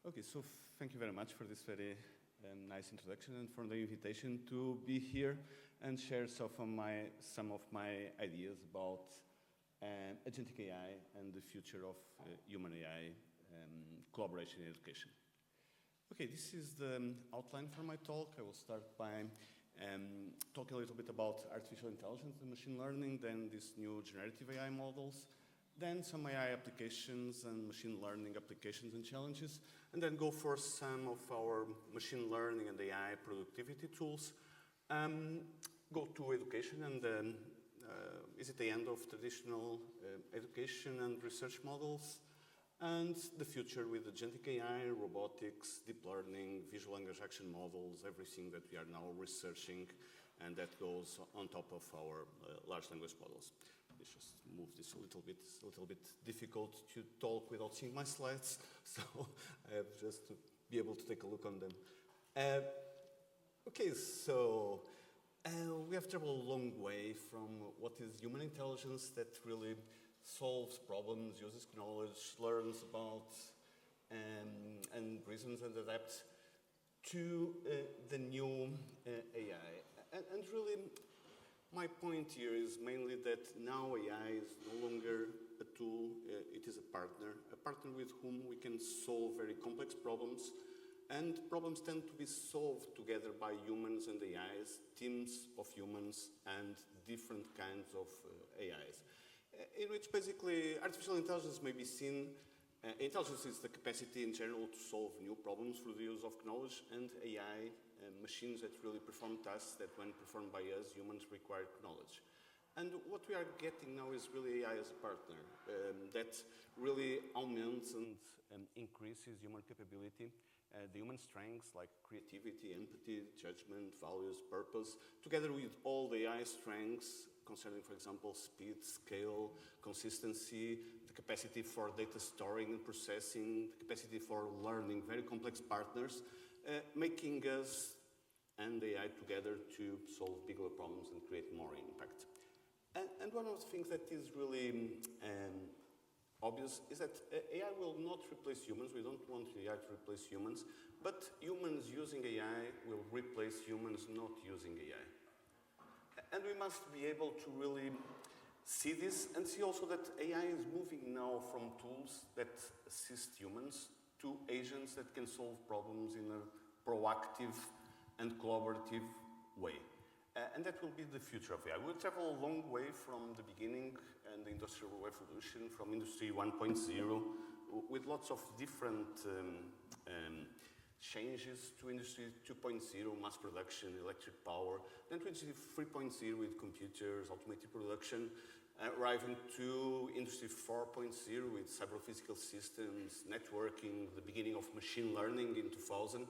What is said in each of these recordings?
Okay, so thank you very much for this very nice introduction and for the invitation to be here and share some of my ideas about Agentic AI and the future of human AI collaboration in education. Okay, this is the outline for my talk. I will start by talking a little bit about artificial intelligence and machine learning, then these new generative AI models, then some AI applications and machine learning applications and challenges, and then go for some of our machine learning and AI productivity tools. Go to education and then is it the end of traditional education and research models? And the future with agentic AI, robotics, deep learning, visual language action models, everything that we are now researching, and that goes on top of our large language models. Let's just move this a little bit. It's a little bit difficult to talk without seeing my slides, so I have just to be able to take a look on them. Okay, so we have traveled a long way from what is human intelligence that really solves problems, uses knowledge, learns about and reasons and adapts to the new AI. And really, my point here is mainly that now AI is no longer a tool, it is a partner with whom we can solve very complex problems, and problems tend to be solved together by humans and AIs, teams of humans and different kinds of AIs. In which basically artificial intelligence may be seen, intelligence is the capacity in general to solve new problems through the use of knowledge, and AI, machines that really perform tasks that when performed by us, humans require knowledge. And what we are getting now is really AI as a partner that really augments and increases human capability, the human strengths like creativity, empathy, judgment, values, purpose, together with all the AI strengths concerning, for example, speed, scale, consistency, the capacity for data storing and processing, the capacity for learning, very complex partners, making us and AI together to solve bigger problems and create more impact. And one of the things that is really obvious is that AI will not replace humans. We don't want AI to replace humans, but humans using AI will replace humans not using AI. And we must be able to really see this and see also that AI is moving now from tools that assist humans to agents that can solve problems in a proactive and collaborative way. And that will be the future of AI. We'll travel a long way from the beginning and the Industrial Revolution, from Industry 1.0, with lots of different changes to Industry 2.0, mass production, electric power, then to Industry 3.0 with computers, automated production, arriving to Industry 4.0 with cyber-physical systems, networking, the beginning of machine learning in 2000.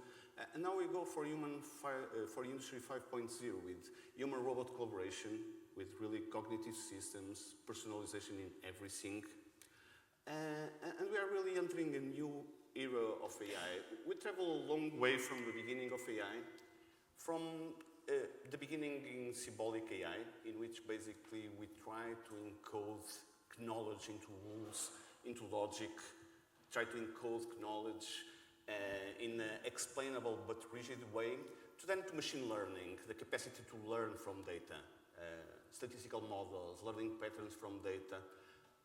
And now we go for Industry 5.0 with human-robot collaboration, with really cognitive systems, personalization in everything. And we are really entering a new era of AI. We travel a long way from the beginning of AI, from the beginning in symbolic AI, in which basically we try to encode knowledge into rules, into logic, try to encode knowledge in an explainable but rigid way, to machine learning, the capacity to learn from data, statistical models, learning patterns from data,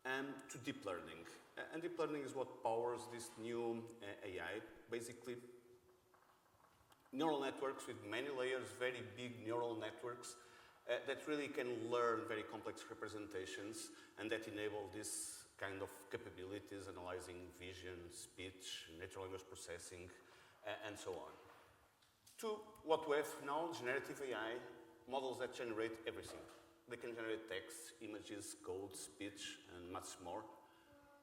and to deep learning. And deep learning is what powers this new AI, basically neural networks with many layers, very big neural networks that really can learn very complex representations and that enable this kind of capabilities, analyzing vision, speech, natural language processing, and so on. To what we have now, generative AI, models that generate everything. They can generate text, images, code, speech, and much more.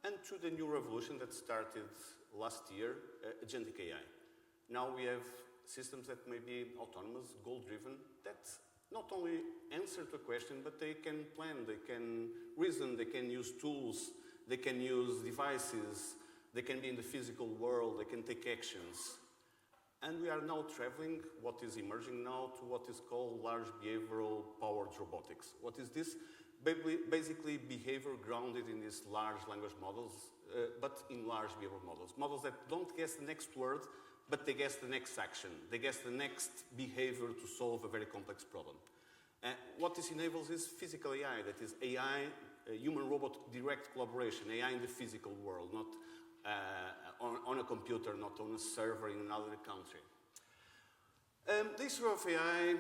And to the new revolution that started last year, agentic AI. Now we have systems that may be autonomous, goal-driven, that not only answer to a question, but they can plan, they can reason, they can use tools, they can use devices, they can be in the physical world, they can take actions. And we are now traveling, what is emerging now, to what is called large behavioral powered robotics. What is this? Basically behavior grounded in these large language models, but in large behavioral models. Models that don't guess the next word, but they guess the next action. They guess the next behavior to solve a very complex problem. What this enables is physical AI, that is AI, human-robot direct collaboration, AI in the physical world, not on a computer, not on a server in another country. The history of AI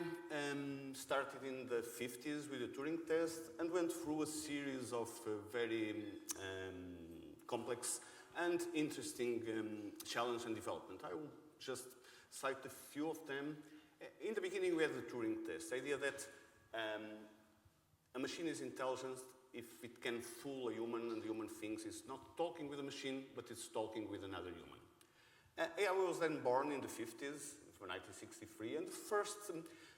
started in the 50s with the Turing test and went through a series of very complex and interesting challenge and development. I will just cite a few of them. In the beginning, we had the Turing test, the idea that a machine is intelligent if it can fool a human and the human thinks it's not talking with a machine, but it's talking with another human. AI was then born in the 50s, for 1963, and the first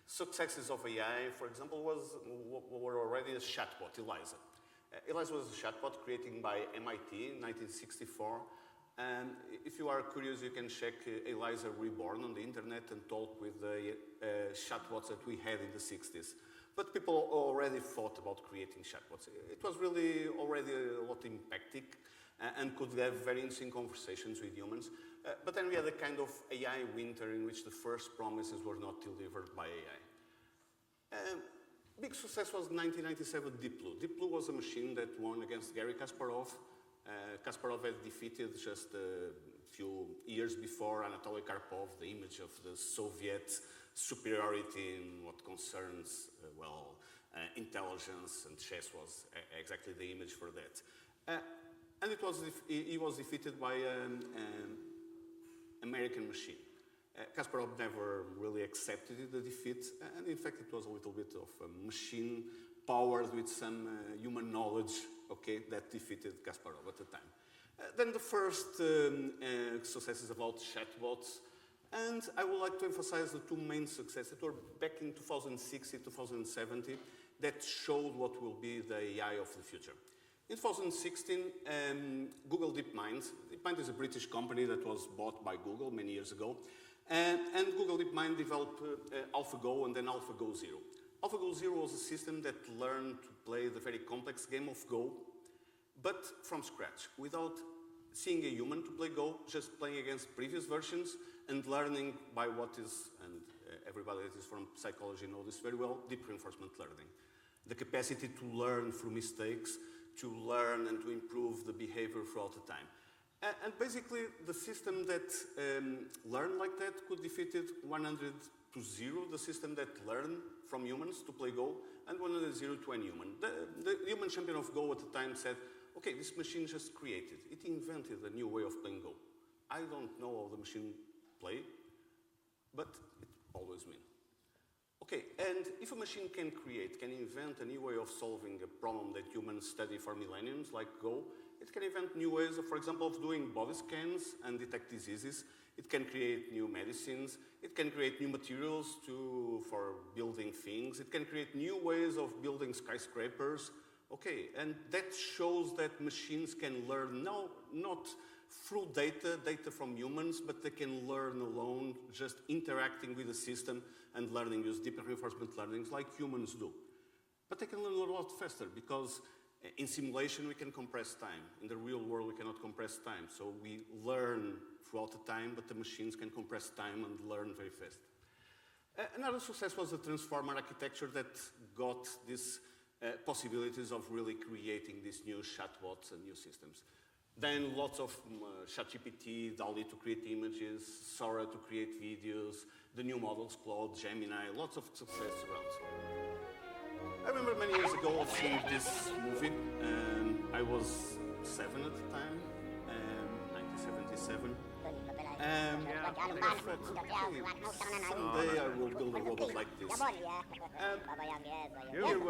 successes of AI, for example, were already a chatbot, Eliza. Eliza was a chatbot created by MIT in 1964. And if you are curious, you can check Eliza Reborn on the internet and talk with the chatbots that we had in the 60s. But people already thought about creating chatbots. It was really already a lot impacting and could have very interesting conversations with humans. But then we had a kind of AI winter in which the first promises were not delivered by AI. Big success was 1997 Deep Blue. Deep Blue was a machine that won against Garry Kasparov. Kasparov had defeated just a few years before Anatoly Karpov, the image of the Soviet superiority in what concerns, intelligence, and chess was exactly the image for that. And he was defeated by an American machine. Kasparov never really accepted the defeat, and in fact it was a little bit of a machine powered with some human knowledge, that defeated Kasparov at the time. Then the first successes about chatbots, and I would like to emphasize the two main successes that were back in 2060, 2070, that showed what will be the AI of the future. In 2016, Google DeepMind. DeepMind is a British company that was bought by Google many years ago. And Google DeepMind developed AlphaGo and then AlphaGo Zero. AlphaGo Zero was a system that learned to play the very complex game of Go, but from scratch, without seeing a human to play Go, just playing against previous versions and learning by what is, and everybody that is from psychology knows this very well, deep reinforcement learning. The capacity to learn through mistakes, to learn and to improve the behavior throughout the time. And basically, the system that learned like that could defeat it 100 to 0, the system that learned from humans to play Go, and 100 to 0 to any human. The human champion of Go at the time said, okay, this machine just created. It invented a new way of playing Go. I don't know how the machine play, but it always wins. Okay, and if a machine can invent a new way of solving a problem that humans study for millenniums, like Go, it can invent new ways, for example, of doing body scans and detect diseases. It can create new medicines. It can create new materials for building things. It can create new ways of building skyscrapers. Okay, and that shows that machines can learn not through data from humans, but they can learn alone, just interacting with the system and learning, use deep reinforcement learnings like humans do. But they can learn a lot faster because in simulation we can compress time. In the real world we cannot compress time. So we learn throughout the time, but the machines can compress time and learn very fast. Another success was the transformer architecture that got these possibilities of really creating these new chatbots and new systems. Then lots of ChatGPT, DALL-E to create images, Sora to create videos, the new models, Claude, Gemini, lots of success around. I remember many years ago seeing this movie. I was 7 at the time, 1977. And I thought, okay, someday I will build a robot like this.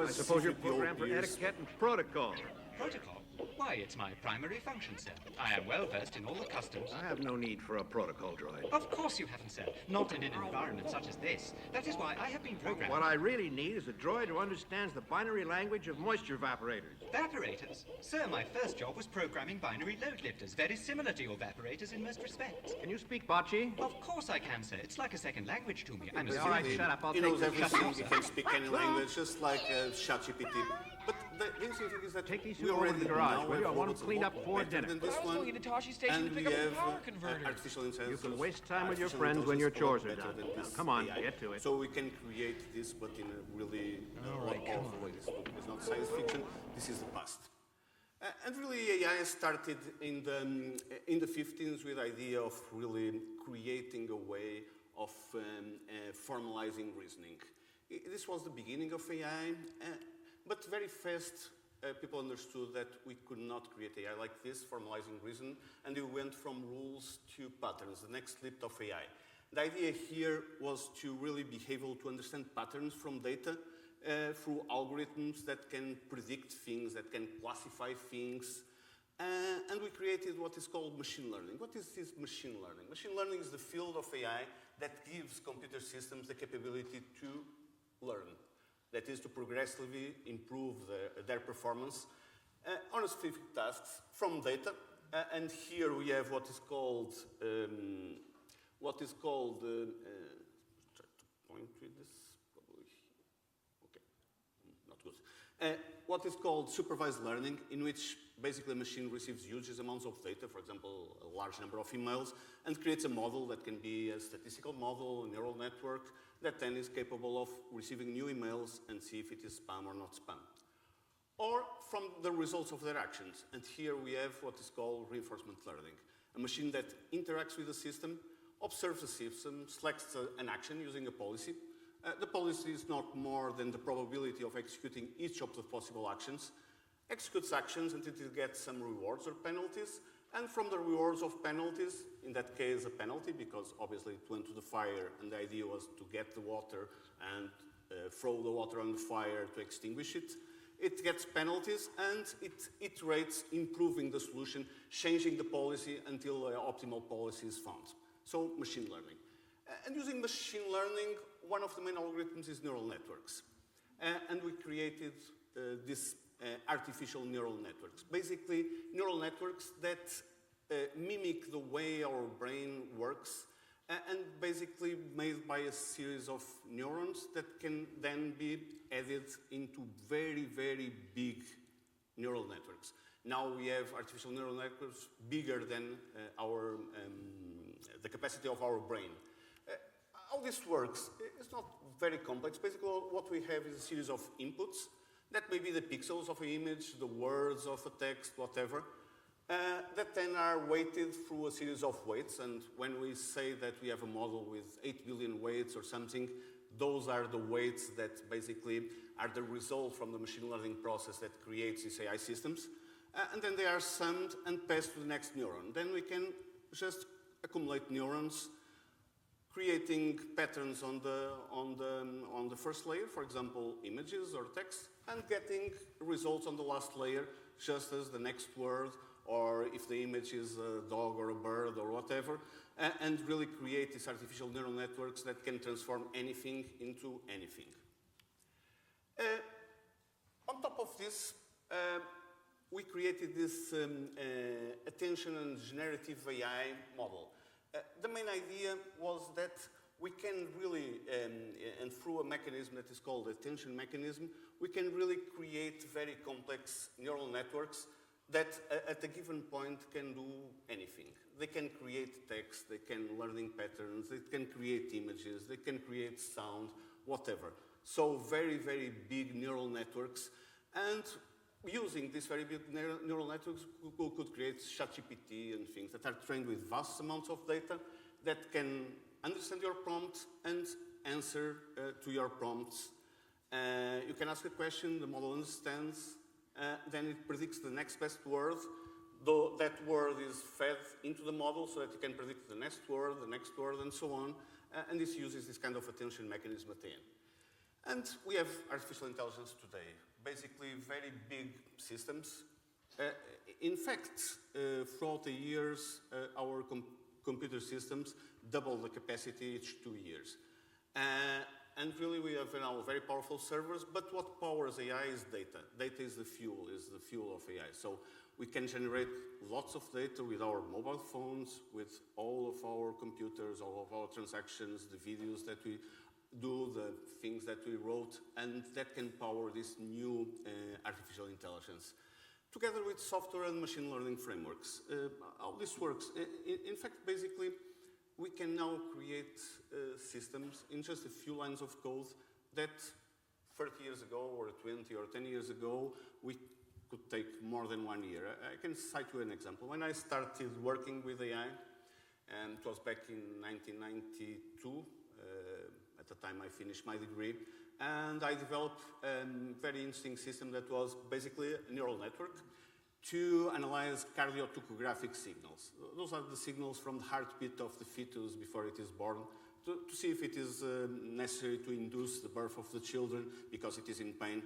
I suppose you're programmed for etiquette and protocol. Protocol? Why, it's my primary function, sir. I am well versed in all the customs. I have no need for a protocol droid. Of course you haven't, sir. Not in an environment such as this. That is why I have been programmed... What I really need is a droid who understands the binary language of moisture evaporators. Evaporators? Sir, my first job was programming binary load lifters, very similar to your evaporators in most respects. Can you speak Bocce? Of course I can, sir. It's like a second language to me. I'm All right, shut up. I'll he take knows this. everything. He can speak any language, just like ChatGPT. But the interesting thing is that Take these we two over to already the garage, now will you? have I want them robots a cleaned lot up before better dinner. than But this I was one. going to Tashi Station And to we pick up the have power converters. artificial intelligence. You can waste time with your artificial friends when your intelligence chores a are lot done. better than Now, this come on, AI. get to it. So we can create this, but in a really powerful way. This is not science fiction. This is the past. And really, AI started in the 15s with the idea of really creating a way of formalizing reasoning. This was the beginning of AI, but very fast people understood that we could not create AI like this, formalizing reason, and we went from rules to patterns, the next leap of AI. The idea here was to really be able to understand patterns from data through algorithms that can predict things, that can classify things. And we created what is called machine learning. What is this machine learning? Machine learning is the field of AI that gives computer systems the capability to learn. That is to progressively improve their performance on specific tasks from data. And here we have what is called, try to point with this, probably, okay, not good. What is called supervised learning, in which basically a machine receives huge amounts of data, for example, a large number of emails, and creates a model that can be a statistical model, a neural network, that then is capable of receiving new emails and see if it is spam or not spam. Or from the results of their actions. And here we have what is called reinforcement learning, a machine that interacts with the system, observes the system, selects an action using a policy. The policy is not more than the probability of executing each of the possible actions, executes actions until it gets some rewards or penalties, and from the rewards of penalties, in that case a penalty, because obviously it went to the fire and the idea was to get the water and throw the water on the fire to extinguish it. It gets penalties and it iterates, improving the solution, changing the policy until an optimal policy is found. So machine learning. And using machine learning, one of the main algorithms is neural networks. And we created this artificial neural networks. Basically, neural networks that mimic the way our brain works and basically made by a series of neurons that can then be added into very, very big neural networks. Now we have artificial neural networks bigger than the capacity of our brain. How this works, it's not very complex. Basically, what we have is a series of inputs. That may be the pixels of an image, the words of a text, whatever, that then are weighted through a series of weights. And when we say that we have a model with 8 billion weights or something, those are the weights that basically are the result from the machine learning process that creates these AI systems. And then they are summed and passed to the next neuron. Then we can just accumulate neurons, creating patterns on the first layer, for example, images or text, and getting results on the last layer, just as the next word, or if the image is a dog or a bird or whatever, and really create these artificial neural networks that can transform anything into anything. On top of this, we created this attention and generative AI model. The main idea was that we can really, and through a mechanism that is called the attention mechanism, we can really create very complex neural networks that at a given point can do anything. They can create text, they can learning patterns, they can create images, they can create sound, whatever. So very, very big neural networks. And using these very big neural networks, Google could create ChatGPT and things that are trained with vast amounts of data that can understand your prompt and answer to your prompts. You can ask a question, the model understands, then it predicts the next best word. Though that word is fed into the model so that you can predict the next word, and so on. And this uses this kind of attention mechanism at the end. And we have artificial intelligence today. Basically, very big systems. In fact, throughout the years, our computer systems double the capacity each 2 years. And really, we have now very powerful servers, but what powers AI is data. Data is the fuel of AI. So we can generate lots of data with our mobile phones, with all of our computers, all of our transactions, the videos that we do the things that we wrote, and that can power this new artificial intelligence. Together with software and machine learning frameworks. How this works, in fact, basically, we can now create systems in just a few lines of code that 30 years ago, or 20 or 10 years ago, we could take more than 1 year. I can cite you an example. When I started working with AI, and it was back in 1992, at the time I finished my degree, and I developed a very interesting system that was basically a neural network to analyze cardiotocographic signals. Those are the signals from the heartbeat of the fetus before it is born, to see if it is necessary to induce the birth of the children because it is in pain.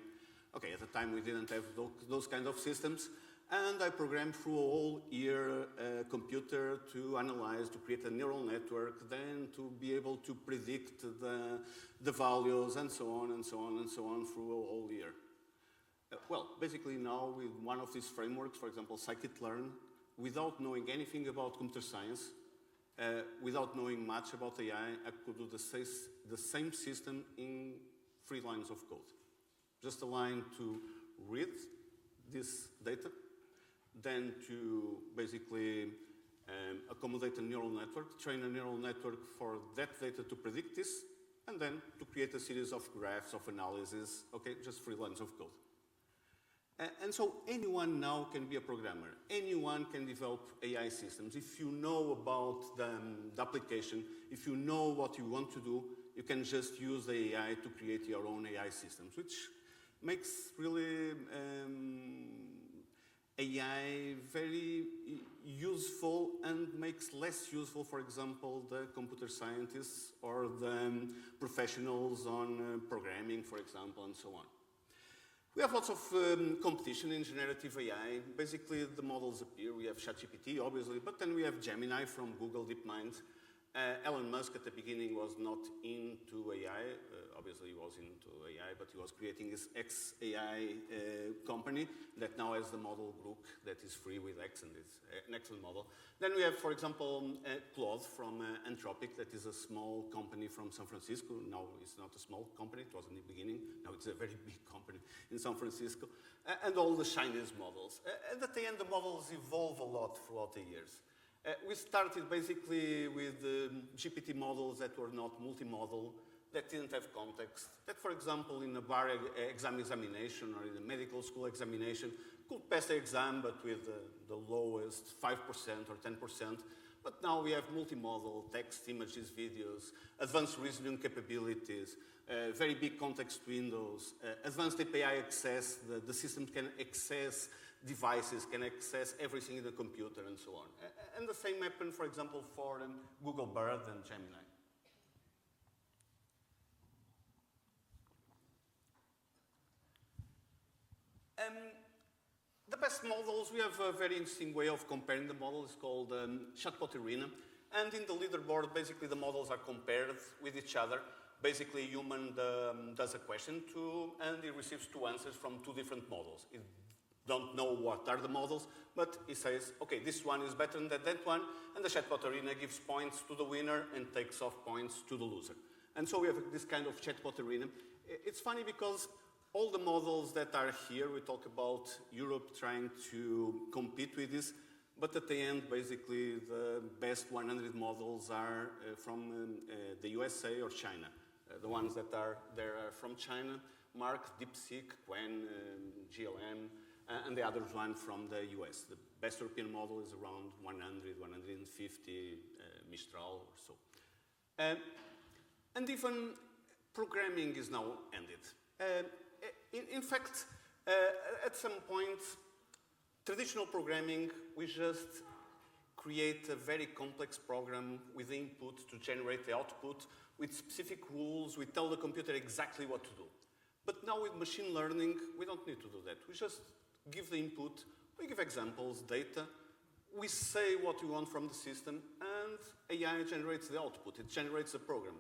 Okay, at the time we didn't have those kind of systems, and I programmed through a whole year computer to analyze, to create a neural network, then to be able to predict the values, and so on, and so on, and so on, through a whole year. Well, basically now with one of these frameworks, for example, scikit-learn, without knowing anything about computer science, without knowing much about AI, I could do the same system in 3 lines of code. Just a line to read this data, then to basically accommodate a neural network, train a neural network for that data to predict this, and then to create a series of graphs, of analysis, okay, just 3 lines of code. And so anyone now can be a programmer. Anyone can develop AI systems. If you know about the application, if you know what you want to do, you can just use the AI to create your own AI systems, which makes really AI very useful and makes less useful, for example, the computer scientists or the professionals on programming, for example, and so on. We have lots of competition in generative AI. Basically, the models appear. We have ChatGPT, obviously, but then we have Gemini from Google DeepMind. Elon Musk at the beginning was not into AI. Obviously, he was into AI, but he was creating his XAI company that now has the model Group that is free with X, and is an excellent model. Then we have, for example, Claude from Anthropic, that is a small company from San Francisco. Now it's not a small company, it was in the beginning. Now it's a very big company in San Francisco. And all the Chinese models. And at the end, the models evolve a lot throughout the years. We started basically with GPT models that were not multimodal, that didn't have context, that, for example, in a bar examination or in a medical school examination, could pass the exam, but with the lowest 5% or 10%. But now we have multimodal, text, images, videos, advanced reasoning capabilities, very big context windows, advanced API access, the system can access devices, can access everything in the computer, and so on. And the same happened, for example, for Google Bard and Gemini. The best models, we have a very interesting way of comparing the models. It's called Chatbot Arena. And in the leaderboard, basically the models are compared with each other. Basically, a human does a question and he receives 2 answers from 2 different models. It don't know what are the models, but he says, okay, this one is better than that one, and the Chatbot Arena gives points to the winner and takes off points to the loser. And so we have this kind of Chatbot Arena. It's funny because all the models that are here, we talk about Europe trying to compete with this, but at the end, basically, the best 100 models are from the USA or China. The ones that are there are from China, Mark, DeepSeek, Qwen, GLM, and the other one from the US. The best European model is around 100, 150, Mistral or so. And even programming is now ended. In fact, at some point, traditional programming, we just create a very complex program with input to generate the output, with specific rules. We tell the computer exactly what to do. But now with machine learning, we don't need to do that. We just give the input, we give examples, data, we say what we want from the system, and AI generates the output. It generates a program.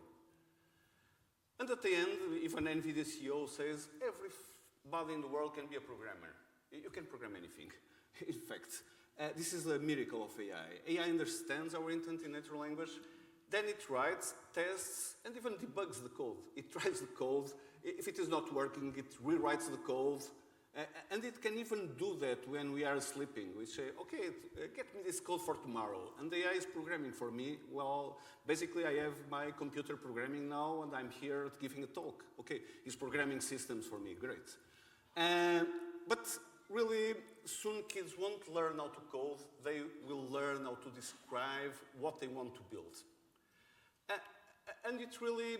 And at the end, if an NVIDIA CEO says, everybody in the world can be a programmer. You can program anything. In fact, this is a miracle of AI. AI understands our intent in natural language. Then it writes, tests, and even debugs the code. It tries the code. If it is not working, it rewrites the code. And it can even do that when we are sleeping. We say, okay, get me this code for tomorrow. And the AI is programming for me. Well, basically, I have my computer programming now, and I'm here giving a talk. Okay, it's programming systems for me. Great. But really, soon kids won't learn how to code. They will learn how to describe what they want to build. And it's really,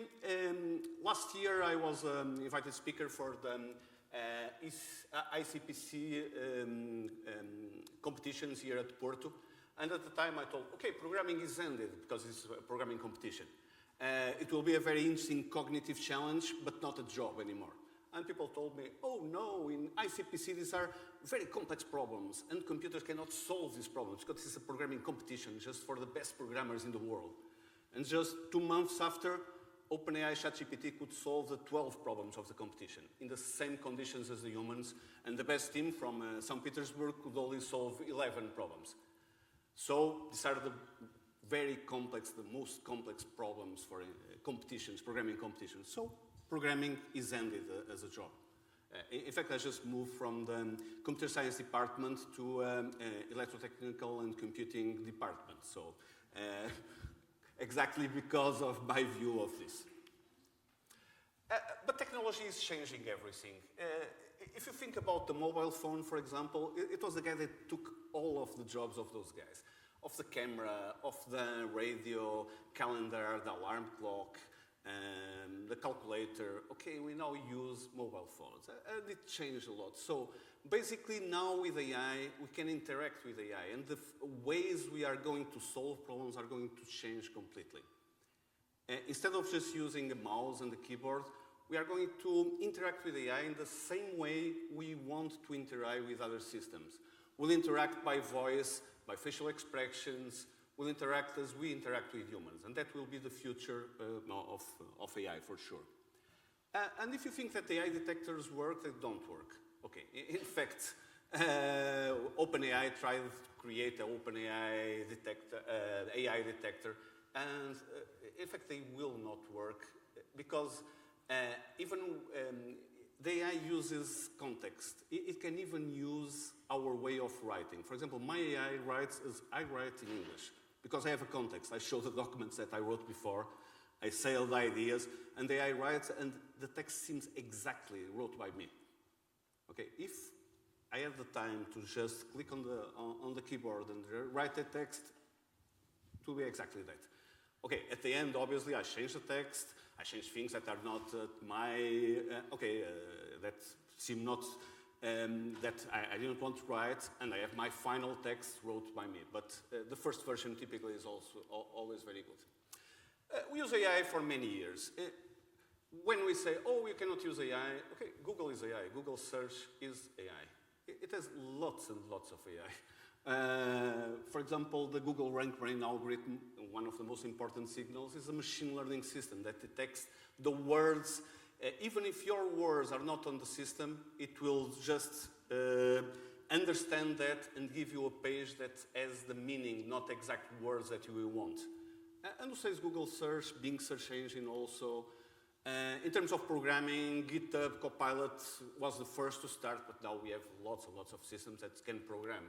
last year I was invited speaker for the ICPC competitions here at Porto. And at the time I thought, okay, programming is ended because it's a programming competition. It will be a very interesting cognitive challenge, but not a job anymore. And people told me, oh no, in ICPC these are very complex problems and computers cannot solve these problems because it's a programming competition just for the best programmers in the world. And just 2 months after, OpenAI ChatGPT could solve the 12 problems of the competition in the same conditions as the humans, and the best team from St. Petersburg could only solve 11 problems. So these are the very complex, the most complex problems for competitions, programming competitions. So programming is ended as a job. In fact, I just moved from the computer science department to electrotechnical and computing department. So. Exactly because of my view of this. But technology is changing everything. If you think about the mobile phone, for example, it was the guy that took all of the jobs of those guys. Of the camera, of the radio, calendar, the alarm clock, the calculator. Okay, we now use mobile phones. And it changed a lot. So basically now with AI, we can interact with AI. And the ways we are going to solve problems are going to change completely. Instead of just using a mouse and a keyboard, we are going to interact with AI in the same way we want to interact with other systems. We'll interact by voice, by facial expressions. We'll interact as we interact with humans. And that will be the future of AI for sure. And if you think that AI detectors work, they don't work. Okay, in fact, OpenAI tried to create an OpenAI AI detector, and in fact, they will not work because even the AI uses context. It can even use our way of writing. For example, my AI writes as I write in English because I have a context. I show the documents that I wrote before. I say all the ideas, and the AI writes, and the text seems exactly wrote by me. Okay, if I have the time to just click on the keyboard and write the text, it will be exactly that. Okay, at the end, obviously, I change the text. I change things that are not that seem not, that I didn't want to write, and I have my final text wrote by me. But the first version typically is also always very good. We use AI for many years. When we say, oh, you cannot use AI, okay, Google is AI. Google search is AI. It has lots and lots of AI. For example, the Google Rank Brain algorithm, one of the most important signals, is a machine learning system that detects the words. Even if your words are not on the system, it will just understand that and give you a page that has the meaning, not exact words that you will want. And also is Google Search, Bing Search Engine also. In terms of programming, GitHub, Copilot was the first to start, but now we have lots and lots of systems that can program.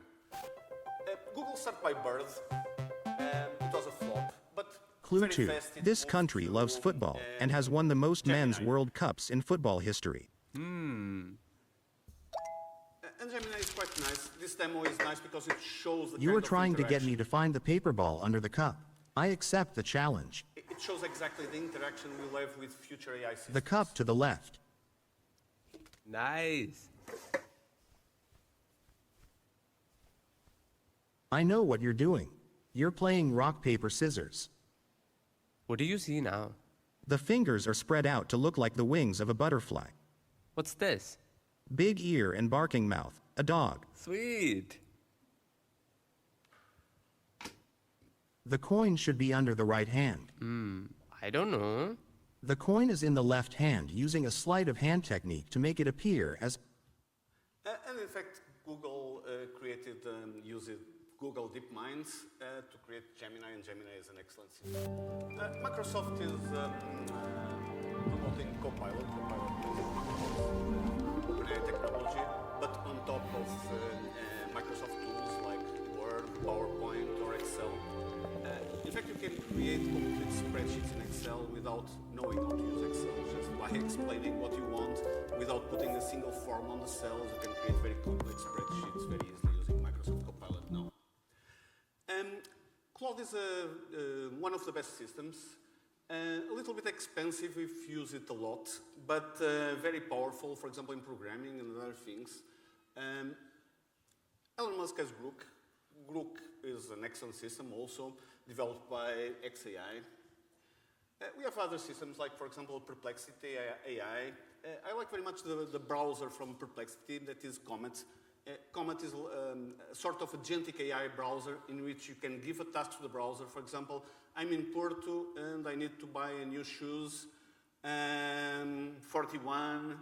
Google started by Bird. It was a flop, but Clue 2. This country loves football and has won the most men's World Cups in football history. And Gemini is quite nice. This demo is nice because it shows the You are trying to get me to find the paper ball under the cup. I accept the challenge. It shows exactly the interaction we'll have with future AI systems. The cup to the left. Nice. I know what you're doing. You're playing rock, paper, scissors. What do you see now? The fingers are spread out to look like the wings of a butterfly. What's this? Big ear and barking mouth. A dog. Sweet. The coin should be under the right hand. I don't know. The coin is in the left hand, using a sleight of hand technique to make it appear as... And in fact, Google Google DeepMind to create Gemini, and Gemini is an excellent system. Microsoft is promoting Copilot. Copilot is OpenAI technology, but on top of Microsoft tools like Word, PowerPoint, or Excel. In fact, you can create complete spreadsheets in Excel without knowing how to use Excel. Just by explaining what you want, without putting a single form on the cells, you can create very complex spreadsheets very easily using Microsoft Copilot now. Claude is one of the best systems. A little bit expensive if you use it a lot, but very powerful, for example, in programming and other things. Elon Musk has Grook. Grook is an excellent system also, developed by XAI. We have other systems like, for example, Perplexity AI. I like very much the browser from Perplexity, that is Comet. Comet is a sort of Agentic AI browser in which you can give a task to the browser. For example, I'm in Porto and I need to buy a new shoes, 41,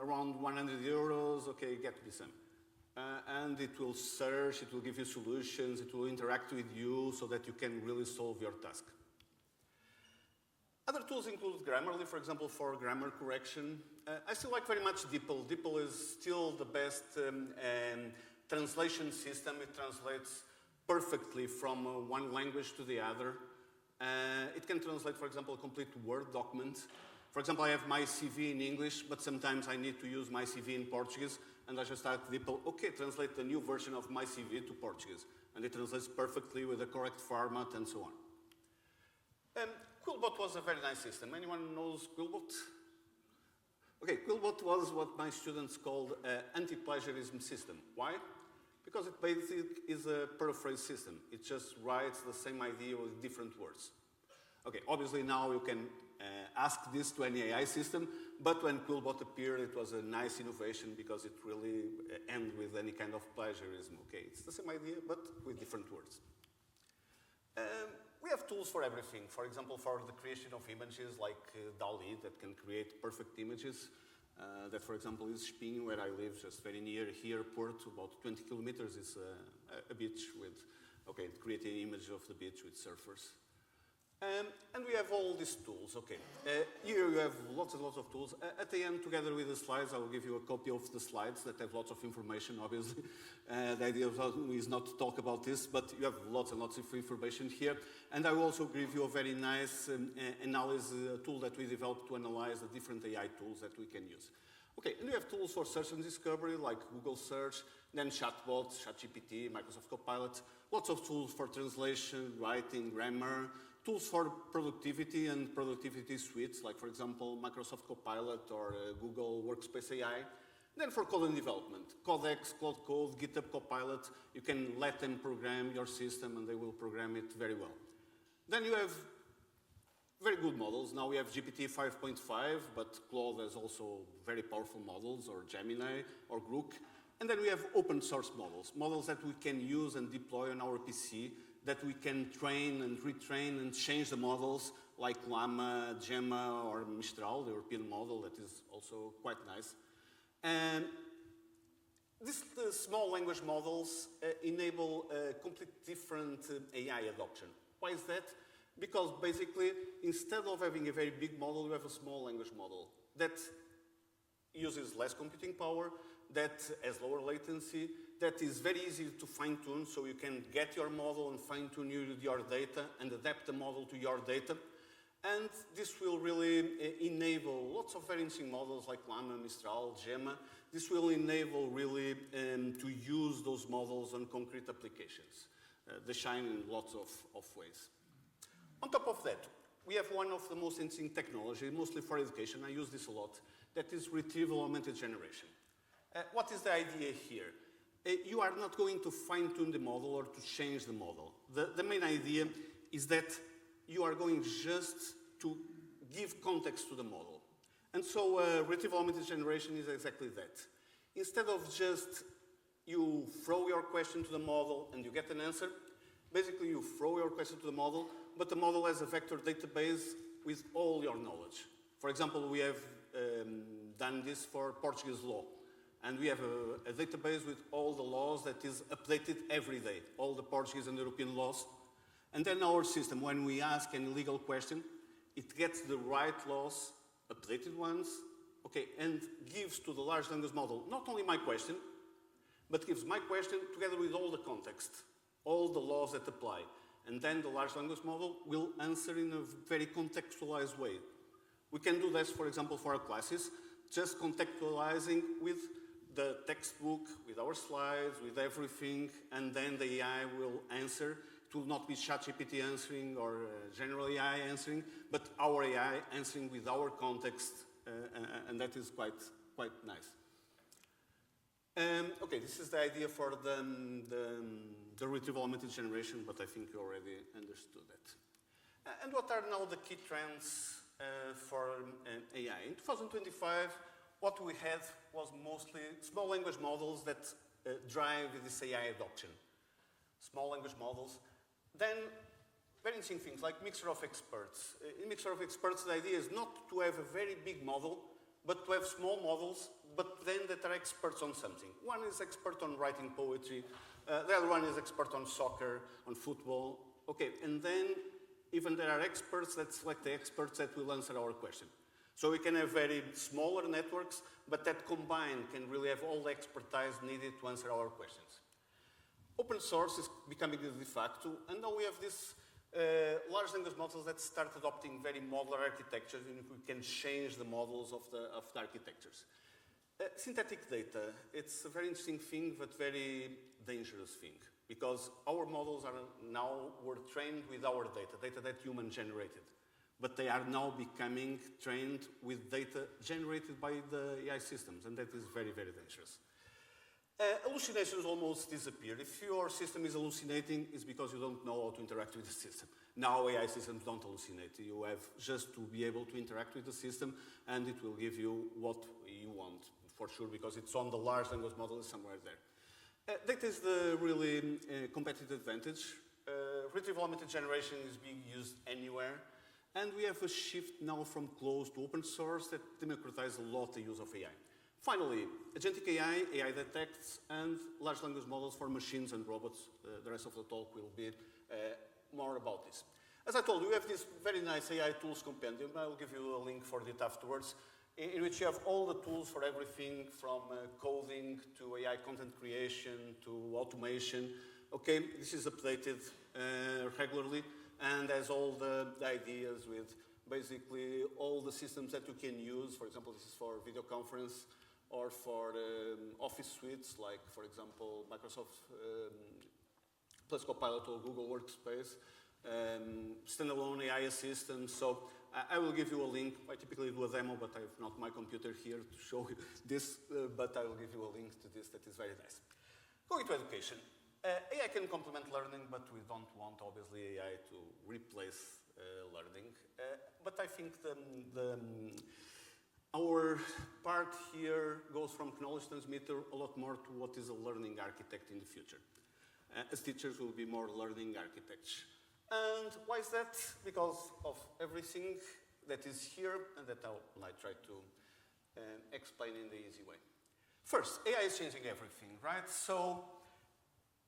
around 100 euros, okay, get me some. And it will search, it will give you solutions, it will interact with you so that you can really solve your task. Other tools include Grammarly, for example, for grammar correction. I still like very much DeepL. DeepL is still the best translation system. It translates perfectly from one language to the other. It can translate, for example, a complete Word document. For example, I have my CV in English, but sometimes I need to use my CV in Portuguese, and I just start DeepL, okay, translate the new version of my CV to Portuguese. And it translates perfectly with the correct format and so on. Quillbot was a very nice system. Anyone knows Quillbot? Okay, Quillbot was what my students called an anti-plagiarism system. Why? Because it basically is a paraphrase system. It just writes the same idea with different words. Okay, obviously now you can ask this to any AI system, but when Quillbot appeared, it was a nice innovation because it really ended with any kind of plagiarism. Okay, it's the same idea, but with different words. We have tools for everything. For example, for the creation of images like DALL-E that can create perfect images. That, for example, is Espinho, where I live, just very near here, Porto, about 20 kilometers is a beach with, okay, creating an image of the beach with surfers. And we have all these tools, okay. Here you have lots and lots of tools. At the end, together with the slides, I will give you a copy of the slides that have lots of information, obviously. The idea is not to talk about this, but you have lots and lots of information here. And I will also give you a very nice analysis tool that we developed to analyze the different AI tools that we can use. Okay, and we have tools for search and discovery, like Google Search, then chatbots, ChatGPT, Microsoft Copilot, lots of tools for translation, writing, grammar, tools for productivity and productivity suites, like, for example, Microsoft Copilot or Google Workspace AI. Then for code and development, Codex, Cloud Code, GitHub Copilot, you can let them program your system and they will program it very well. Then you have very good models. Now we have GPT 5.5, but Claude has also very powerful models, or Gemini, or Grook. And then we have open source models, models that we can use and deploy on our PC, that we can train and retrain and change the models, like Llama, Gemma, or Mistral, the European model, that is also quite nice. And these small language models enable a completely different AI adoption. Why is that? Because basically, instead of having a very big model, you have a small language model that uses less computing power, that has lower latency, that is very easy to fine-tune, so you can get your model and fine-tune your data and adapt the model to your data. And this will really enable lots of very interesting models like Llama, Mistral, Gemma. This will enable really to use those models on concrete applications. They shine in lots of ways. On top of that, we have one of the most interesting technology, mostly for education, I use this a lot, that is retrieval augmented generation. What is the idea here? You are not going to fine-tune the model or to change the model. The main idea is that you are going just to give context to the model. And so retrieval augmented generation is exactly that. Instead of just you throw your question to the model and you get an answer, basically you throw your question to the model, but the model has a vector database with all your knowledge. For example, we have done this for Portuguese law. And we have a database with all the laws that is updated every day, all the Portuguese and European laws. And then our system, when we ask any legal question, it gets the right laws, updated ones, okay, and gives to the large language model not only my question, but gives my question together with all the context, all the laws that apply. And then the large language model will answer in a very contextualized way. We can do this, for example, for our classes, just contextualizing with the textbook, with our slides, with everything, and then the AI will answer. It will not be ChatGPT answering or general AI answering, but our AI answering with our context, and that is quite nice. Okay, this is the idea for the retrieval augmented generation, but I think you already understood it. And what are now the key trends for AI? In 2025, what we had was mostly small language models that drive this AI adoption. Small language models. Then, very interesting things like mixture of experts. In mixture of experts, the idea is not to have a very big model, but to have small models, but then that are experts on something. One is expert on writing poetry, the other one is expert on soccer, on football. Okay, and then even there are experts that select the experts that will answer our question. So we can have very smaller networks, but that combined can really have all the expertise needed to answer our questions. Open source is becoming the de facto, and now we have this large language models that start adopting very modular architectures, and we can change the models of the architectures. Synthetic data, it's a very interesting thing, but very dangerous thing, because our models were trained with our data that human generated. But they are now becoming trained with data generated by the AI systems, and that is very, very dangerous. Hallucinations almost disappear. If your system is hallucinating, it's because you don't know how to interact with the system. Now AI systems don't hallucinate. You have just to be able to interact with the system, and it will give you what you want, for sure, because it's on the large language model somewhere there. Data is the really competitive advantage. Retrieval augmented generation is being used anywhere. And we have a shift now from closed to open source that democratizes a lot the use of AI. Finally, Agentic AI, AI detects, and large language models for machines and robots. The rest of the talk will be more about this. As I told you, we have this very nice AI tools compendium. I will give you a link for it afterwards, in which you have all the tools for everything from coding to AI content creation to automation. Okay, this is updated regularly, and has all the ideas with basically all the systems that you can use. For example, this is for video conference or for office suites, like, for example, Microsoft plus Copilot or Google Workspace, standalone AI assistants. So I will give you a link. I typically do a demo, but I have not my computer here to show you this, but I will give you a link to this that is very nice. Going to education. AI can complement learning, but we don't want, obviously, AI to replace learning. But I think our part here goes from knowledge transmitter a lot more to what is a learning architect in the future. As teachers, we'll be more learning architects. And why is that? Because of everything that is here, and that I try to explain in the easy way. First, AI is changing everything, right? So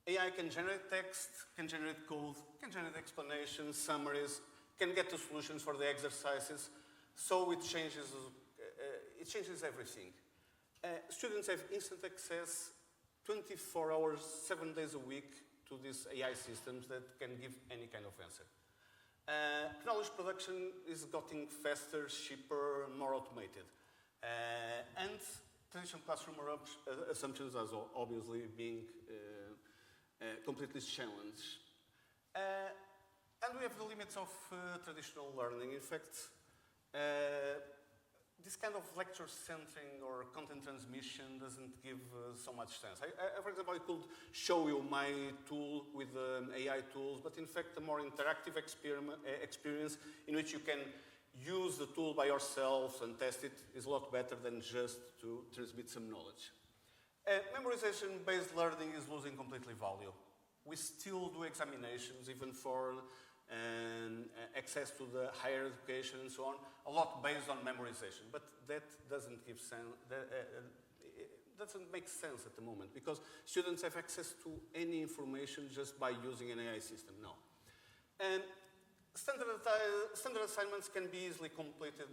AI can generate text, can generate code, can generate explanations, summaries, can get the solutions for the exercises. So it changes everything. Students have instant access 24 hours, 7 days a week to these AI systems that can give any kind of answer. Knowledge production is getting faster, cheaper, more automated. And traditional classroom assumptions are obviously being completely challenged. And we have the limits of traditional learning. In fact, this kind of lecture centering or content transmission doesn't give so much sense. For example, I could show you my tool with AI tools, but in fact, a more interactive experience in which you can use the tool by yourself and test it is a lot better than just to transmit some knowledge. Memorization-based learning is losing completely value. We still do examinations, even for access to the higher education and so on, a lot based on memorization, but that doesn't give sense. doesn't make sense at the moment because students have access to any information just by using an AI system. No. And standard assignments can be easily completed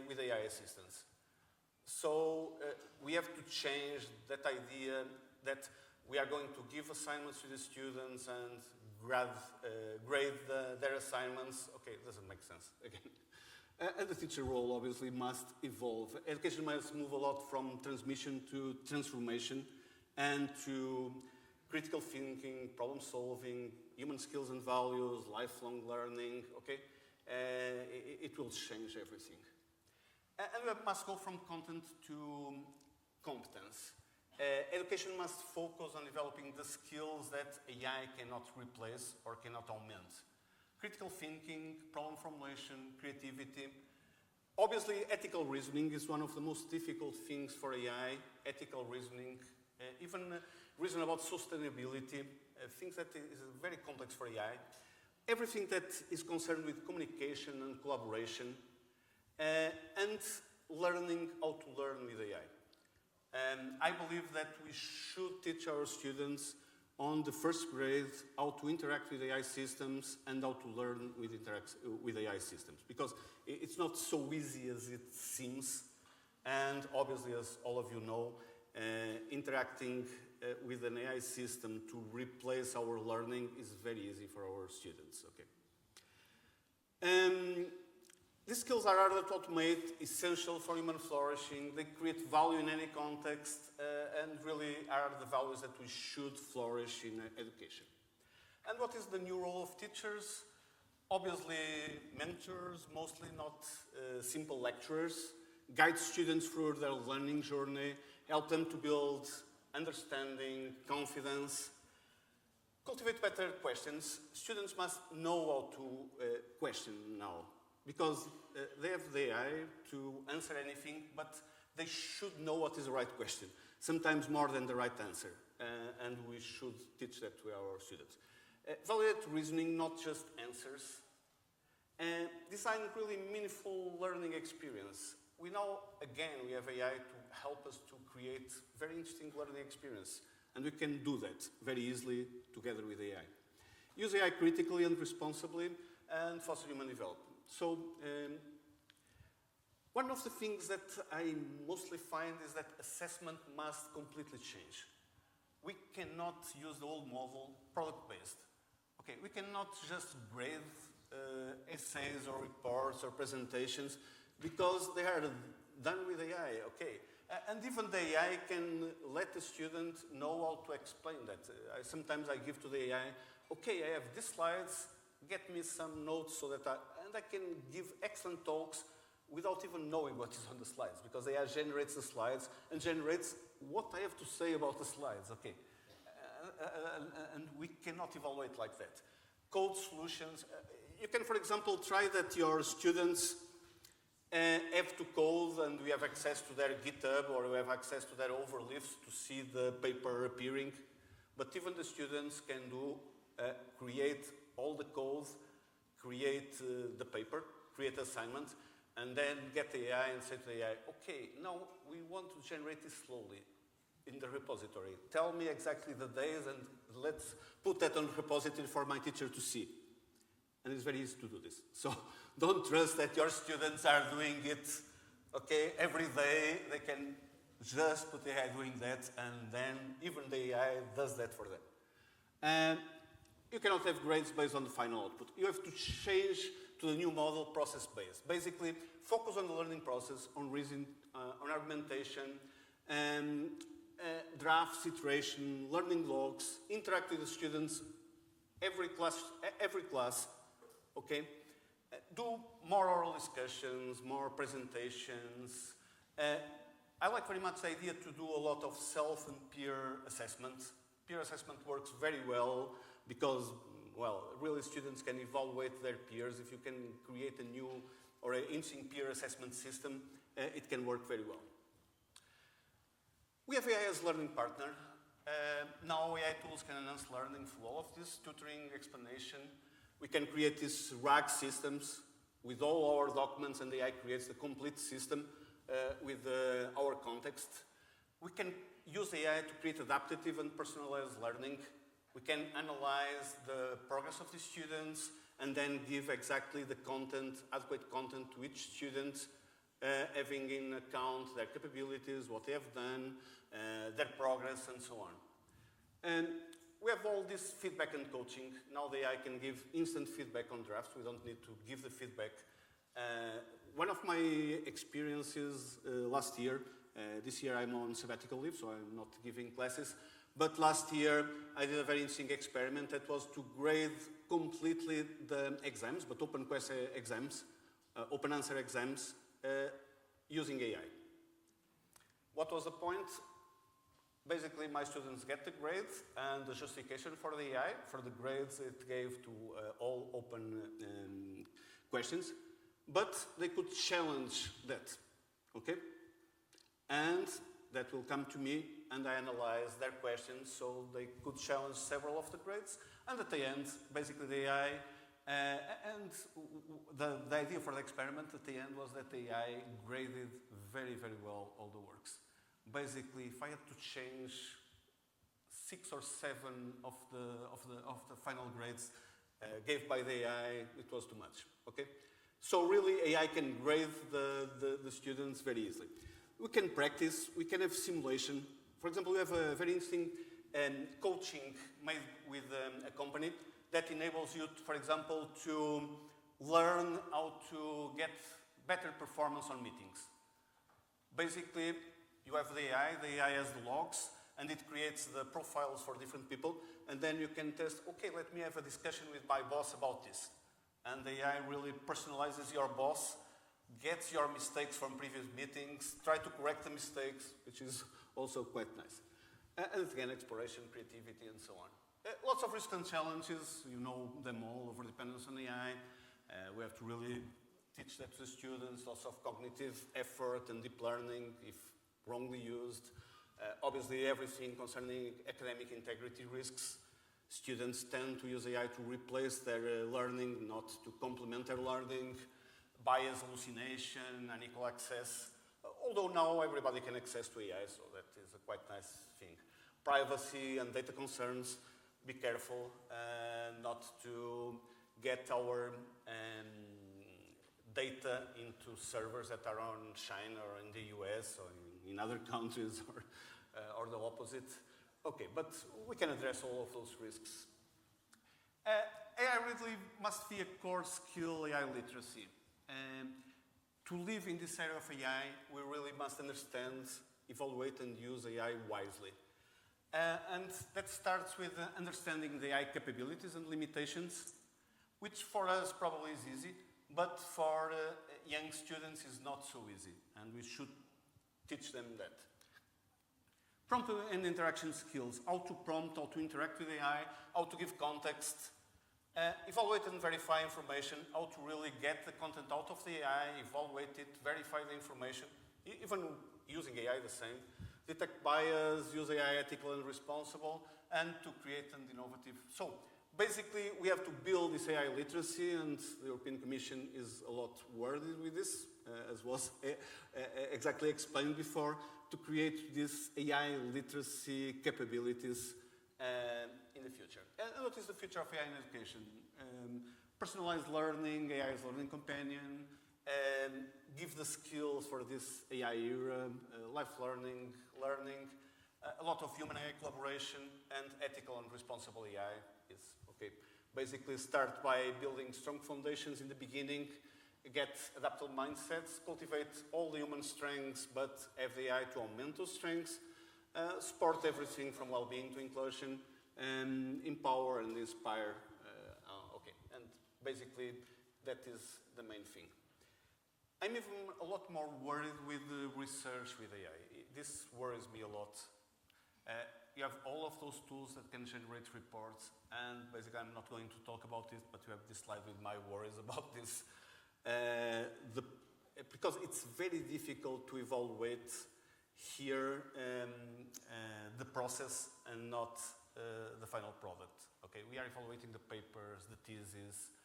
with AI assistance. So we have to change that idea that we are going to give assignments to the students and grade their assignments. Okay, it doesn't make sense again. And the teacher role obviously must evolve. Education must move a lot from transmission to transformation and to critical thinking, problem solving, human skills and values, lifelong learning, okay? It will change everything. And we must go from content to competence. Education must focus on developing the skills that AI cannot replace or cannot augment. Critical thinking, problem formulation, creativity. Obviously, ethical reasoning is one of the most difficult things for AI. Ethical reasoning, even reason about sustainability, things that is very complex for AI. Everything that is concerned with communication and collaboration, and learning how to learn with AI. I believe that we should teach our students on the first grade how to interact with AI systems and how to learn with AI systems, because it's not so easy as it seems. And obviously, as all of you know, interacting with an AI system to replace our learning is very easy for our students. Okay. These skills are harder to automate, essential for human flourishing. They create value in any context, and really are the values that we should flourish in education. And what is the new role of teachers? Obviously, mentors, mostly not simple lecturers, guide students through their learning journey, help them to build understanding, confidence, cultivate better questions. Students must know how to question now, because they have the AI to answer anything, but they should know what is the right question, sometimes more than the right answer, and we should teach that to our students. Validate reasoning, not just answers, and design really meaningful learning experience. We know, again, we have AI to help us to create very interesting learning experience, and we can do that very easily together with AI. Use AI critically and responsibly, and foster human development. So, one of the things that I mostly find is that assessment must completely change. We cannot use the old model, product-based. Okay, we cannot just grade essays or reports or presentations because they are done with AI, okay. And even the AI can let the student know how to explain that. Sometimes I give to the AI, okay, I have these slides, get me some notes so that I can give excellent talks without even knowing what is on the slides, because AI generates the slides and generates what I have to say about the slides, okay. And we cannot evaluate like that. Code solutions, you can, for example, try that your students have to code and we have access to their GitHub or we have access to their overlifts to see the paper appearing. But even the students can do, create all the codes, create the paper, create assignment, and then get the AI and say to the AI, okay, now we want to generate this slowly in the repository. Tell me exactly the days and let's put that on the repository for my teacher to see. And it's very easy to do this. So don't trust that your students are doing it, okay, every day. They can just put the AI doing that, and then even the AI does that for them. And you cannot have grades based on the final output. You have to change to the new model, process-based. Basically, focus on the learning process, on reason, on argumentation, drafts, iteration, learning logs, interact with the students every class, okay? Do more oral discussions, more presentations. I like very much the idea to do a lot of self and peer assessment. Peer assessment works very well because, well, really students can evaluate their peers. If you can create a new or an interesting peer assessment system, it can work very well. We have AI as learning partner. Now AI tools can enhance learning through all of this, tutoring, explanation. We can create these RAG systems with all our documents, and the AI creates the complete system with our context. We can use AI to create adaptive and personalized learning. We can analyze the progress of the students and then give exactly the content, adequate content to each student, having in account their capabilities, what they have done, their progress, and so on. And we have all this feedback and coaching. Now the AI can give instant feedback on drafts. We don't need to give the feedback. One of my experiences last year, this year I'm on sabbatical leave, so I'm not giving classes. But last year I did a very interesting experiment that was to grade completely the exams, but open question exams, open answer exams, using AI. What was the point? Basically, my students get the grades and the justification for the AI, for the grades it gave to all open questions, but they could challenge that, okay? And that will come to me, and I analyze their questions, so they could challenge several of the grades, and at the end, basically the AI, and the idea for the experiment at the end was that the AI graded very, very well all the works. Basically, if I had to change 6 or 7 of the final grades gave by the AI, it was too much, okay? So really, AI can grade the students very easily. We can practice, we can have simulation. For example, we have a very interesting coaching made with a company that enables you, for example, to learn how to get better performance on meetings. Basically, you have the AI has the logs, and it creates the profiles for different people, and then you can test, okay, let me have a discussion with my boss about this. And the AI really personalizes your boss, gets your mistakes from previous meetings, try to correct the mistakes, which is also quite nice. And again, exploration, creativity, and so on. Lots of risks and challenges, you know them all, over dependence on AI. We have to really teach that to the students, lots of cognitive effort and deep learning, if wrongly used. Obviously, everything concerning academic integrity risks. Students tend to use AI to replace their learning, not to complement their learning. Bias, hallucination, unequal access. Although now everybody can access to AI, so that is a quite nice thing. Privacy and data concerns. Be careful not to get our data into servers that are on China or in the US or in other countries or the opposite. Okay, but we can address all of those risks. AI really must be a core skill, AI literacy. To live in this area of AI, we really must understand, evaluate, and use AI wisely. And that starts with understanding the AI capabilities and limitations, which for us probably is easy, but for young students is not so easy, and we should teach them that. Prompt and interaction skills, how to prompt, how to interact with AI, how to give context, evaluate and verify information, how to really get the content out of the AI, evaluate it, verify the information, even using AI the same, detect bias, use AI ethical and responsible, and to create an innovative. So basically, we have to build this AI literacy, and the European Commission is a lot worried with this, as was exactly explained before, to create these AI literacy capabilities in the future. And what is the future of AI in education? Personalized learning, AI as learning companion, give the skills for this AI era, life learning, a lot of human AI collaboration, and ethical and responsible AI is okay. Basically start by building strong foundations in the beginning, get adaptable mindsets, cultivate all the human strengths, but have the AI to augment those strengths, support everything from well-being to inclusion, empower and inspire. Okay, and basically that is the main thing. I'm even a lot more worried with the research with AI. This worries me a lot. You have all of those tools that can generate reports, and basically I'm not going to talk about it, but you have this slide with my worries about this. Because it's very difficult to evaluate here the process and not the final product. Okay, we are evaluating the papers, the thesis,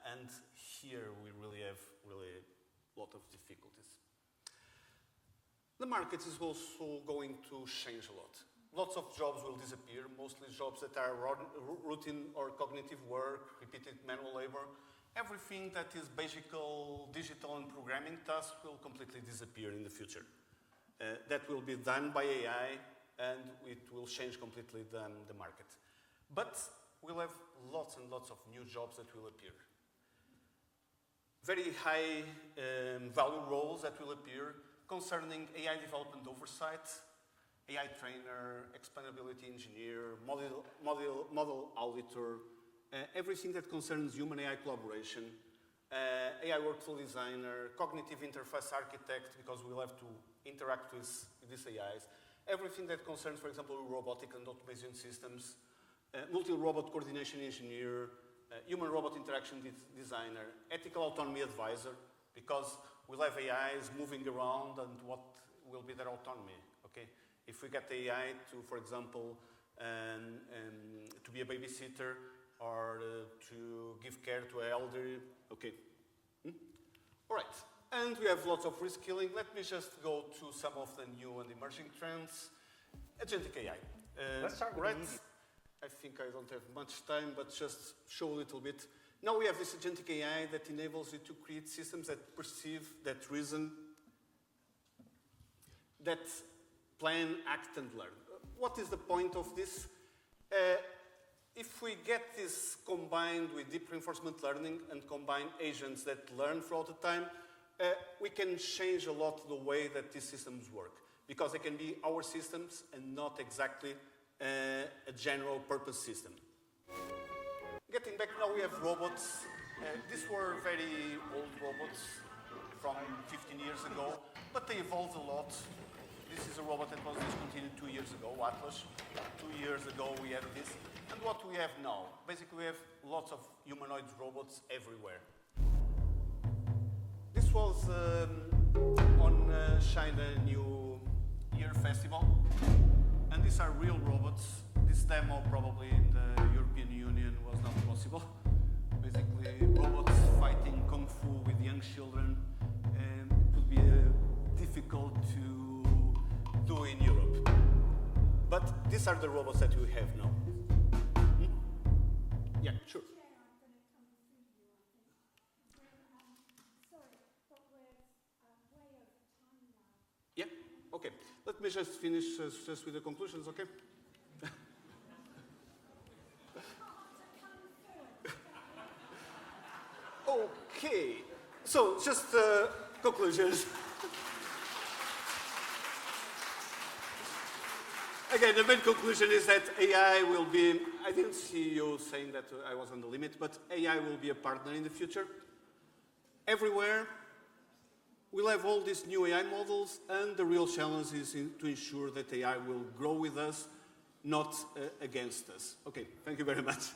and here we really have a lot of difficulties. the market is also going to change a lot. Lots of jobs will disappear, mostly jobs that are routine or cognitive work, repeated manual labor. Everything that is basic digital and programming tasks will completely disappear in the future. That will be done by AI, and it will change completely the market. But we'll have lots and lots of new jobs that will appear. Very high value roles that will appear concerning AI development oversight, AI trainer, explainability engineer, model auditor, everything that concerns human-AI collaboration, AI workflow designer, cognitive interface architect, because we'll have to interact with these AIs, everything that concerns, for example, robotic and automation systems, multi-robot coordination engineer, human-robot interaction designer, ethical autonomy advisor, because we'll have AIs moving around and what will be their autonomy, okay? If we get the AI to, for example, to be a babysitter or to give care to an elderly, okay. All right, and we have lots of reskilling. Let me just go to some of the new and emerging trends. Agentic AI. Let's start with right? the easy. I think I don't have much time, but just show a little bit. Now we have this agentic AI that enables you to create systems that perceive, that reason, that plan, act, and learn. What is the point of this? If we get this combined with deep reinforcement learning and combine agents that learn throughout the time, we can change a lot the way that these systems work, because they can be our systems and not exactly a general purpose system. Getting back now, we have robots. These were very old robots from 15 years ago, but they evolved a lot. This is a robot that was discontinued 2 years ago, Atlas. 2 years ago we had this. And what we have now? Basically we have lots of humanoid robots everywhere. This was on China New Year Festival. And these are real robots. This demo probably in the European Union was not possible. Basically robots fighting Kung Fu with young children. And it would be difficult to do in Europe. But these are the robots that we have now. Yeah, sure. Yeah, okay. Let me just finish just with the conclusions, okay? Okay, so just conclusions. Again, the main conclusion is that AI will be, I didn't see you saying that I was on the limit, but AI will be a partner in the future. Everywhere, we'll have all these new AI models, and the real challenge is to ensure that AI will grow with us, not against us. Okay, thank you very much.